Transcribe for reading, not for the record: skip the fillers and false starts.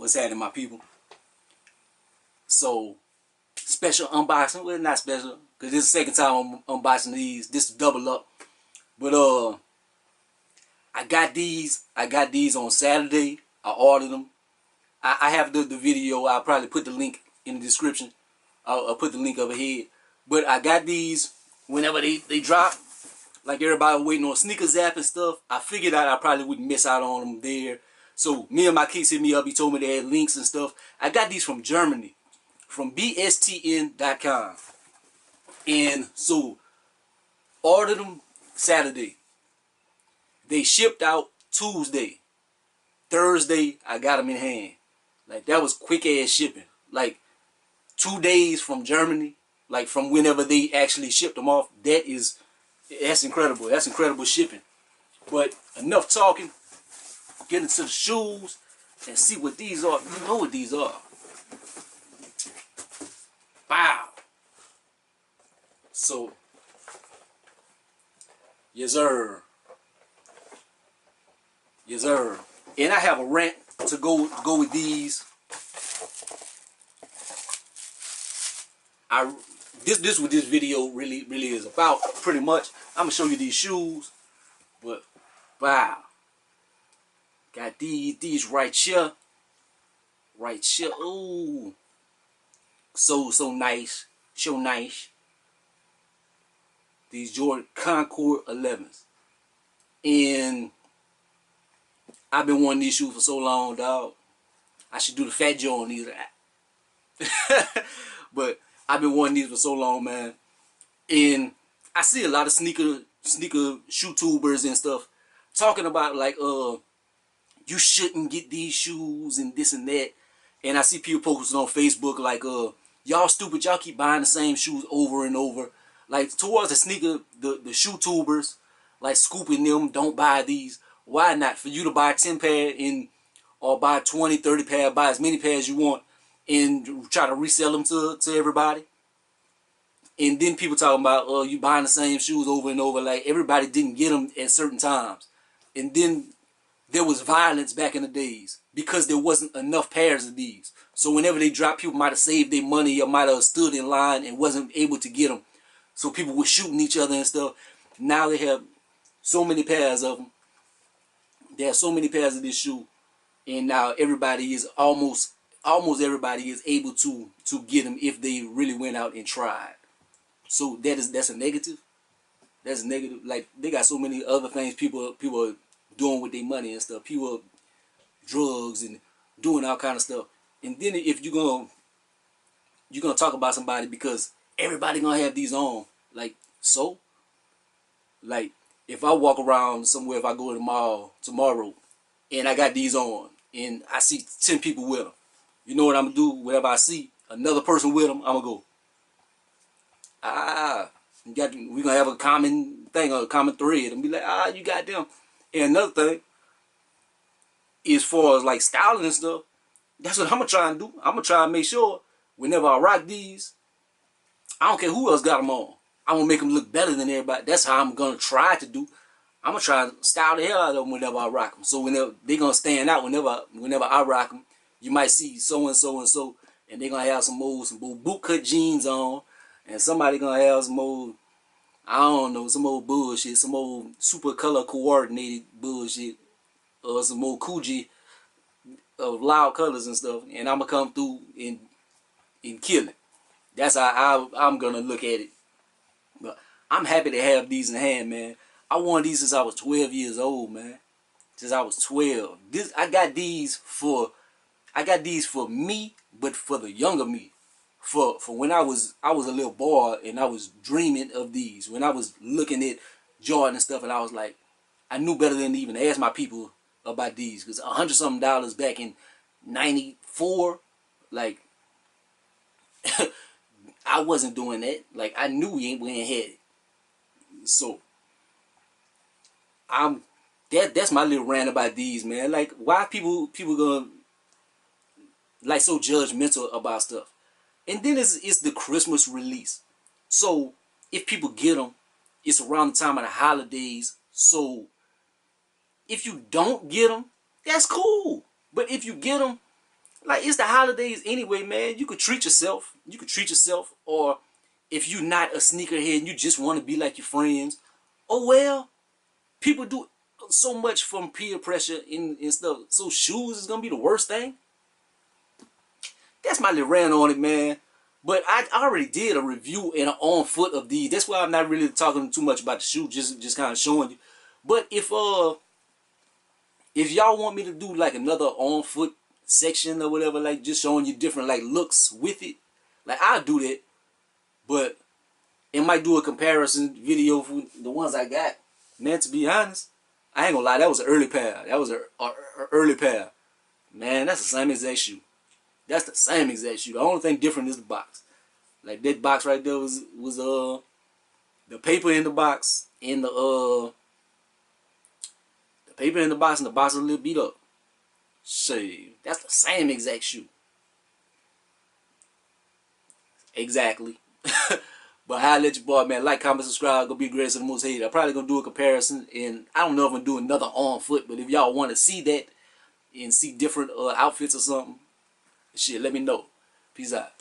What's happening, my people? So, special unboxing. Well, not special, because this is the second time I'm unboxing these. This is double up. But, I got these on Saturday. I ordered them. I have the video. I'll probably put the link in the description. I'll put the link up ahead. But I got these whenever they drop. Like everybody waiting on sneaker zap and stuff. I figured out I probably wouldn't miss out on them there. So me and my kids hit me up. He told me they had links and stuff. I got these from Germany, from bstn.com. And so ordered them Saturday. They shipped out Tuesday. Thursday I got them in hand. Like that was quick ass shipping. Like 2 days from Germany. Like from whenever they actually shipped them off. That's incredible. That's incredible shipping. But enough talking. Get into the shoes and see what these are. You know what these are. Wow. So, yes sir. Yes sir. And I have a rant to go with these. This what this video really is about, pretty much. I'm gonna show you these shoes, but wow, got these right here, Ooh, so nice, so nice. These Jordan Concord 11s, and I've been wanting these shoes for so long, dog. I should do the Fat Joe on these, but I've been wanting these for so long, man. And I see a lot of sneaker shoe tubers and stuff talking about like you shouldn't get these shoes and this and that. And I see people posting on Facebook like y'all stupid, y'all keep buying the same shoes over and over. Like towards the shoe tubers, like scooping them, don't buy these. Why not? For you to buy 10 pair or buy 20, 30 pair, buy as many pairs you want and try to resell them to everybody. And then people talking about, you buying the same shoes over and over. Like, everybody didn't get them at certain times. And then there was violence back in the days because there wasn't enough pairs of these. So whenever they dropped, people might have saved their money or might have stood in line and wasn't able to get them. So people were shooting each other and stuff. Now they have so many pairs of them. They have so many pairs of this shoe. And now everybody is almost everybody is able to get them if they really went out and tried. So that's a negative. That's a negative. Like they got so many other things people are doing with their money and stuff. People, drugs and doing all kind of stuff. And then if you're gonna talk about somebody because everybody gonna have these on, like so. Like if I walk around somewhere, if I go to the mall tomorrow, and I got these on, and I see 10 people with them, you know what I'm gonna do? Whenever I see another person with them, I'm gonna go. We're gonna have a common thing, a common thread, and be like, you got them. And another thing, as far as like styling and stuff, that's what I'm gonna try and do. I'm gonna try and make sure whenever I rock these, I don't care who else got them on. I'm gonna make them look better than everybody. That's how I'm gonna try to do. I'm gonna try to style the hell out of them whenever I rock them. So whenever they're gonna stand out, whenever I rock them, you might see so and so and so, and they're gonna have some old boot cut jeans on. And somebody gonna have some old, I don't know, some old bullshit, some old super color coordinated bullshit, or some old Coogee of loud colors and stuff. And I'm gonna come through and kill it. That's how I'm gonna look at it. But I'm happy to have these in hand, man. I wanted these since I was 12 years old, man. Since I was 12. I got these for me, but for the younger me. For when I was a little boy and I was dreaming of these. When I was looking at Jordan and stuff, and I was like, I knew better than to even ask my people about these, because $100-something back in '94, like I wasn't doing that. Like I knew we ain't had it. So that's my little rant about these, man. Like why people gonna like so judgmental about stuff. And then it's the Christmas release. So if people get them, it's around the time of the holidays. So if you don't get them, that's cool. But if you get them, Like, it's the holidays anyway, man. You could treat yourself. You could treat yourself. Or if you're not a sneakerhead and you just want to be like your friends, oh well. People do so much from peer pressure and stuff. So shoes is gonna be the worst thing. That's my little rant on it, man. But I already did a review and an on foot of these. That's why I'm not really talking too much about the shoe. Just kind of showing you. But if y'all want me to do like another on foot section or whatever, like just showing you different like looks with it, like I'll do that. But it might do a comparison video for the ones I got. Man, to be honest, I ain't gonna lie, that was an early pair. That was an early pair. Man, that's the same exact shoe. That's the same exact shoe. The only thing different is the box. Like that box right there was the paper in the box and the paper in the box and the box was a little beat up. Shit, that's the same exact shoe. Exactly. But I'll let you boy, man, like, comment, subscribe, gonna be great to the most hated. I'm probably gonna do a comparison, and I don't know if I'm gonna do another on foot, but if y'all want to see that and see different outfits or something, shit, let me know. Peace out.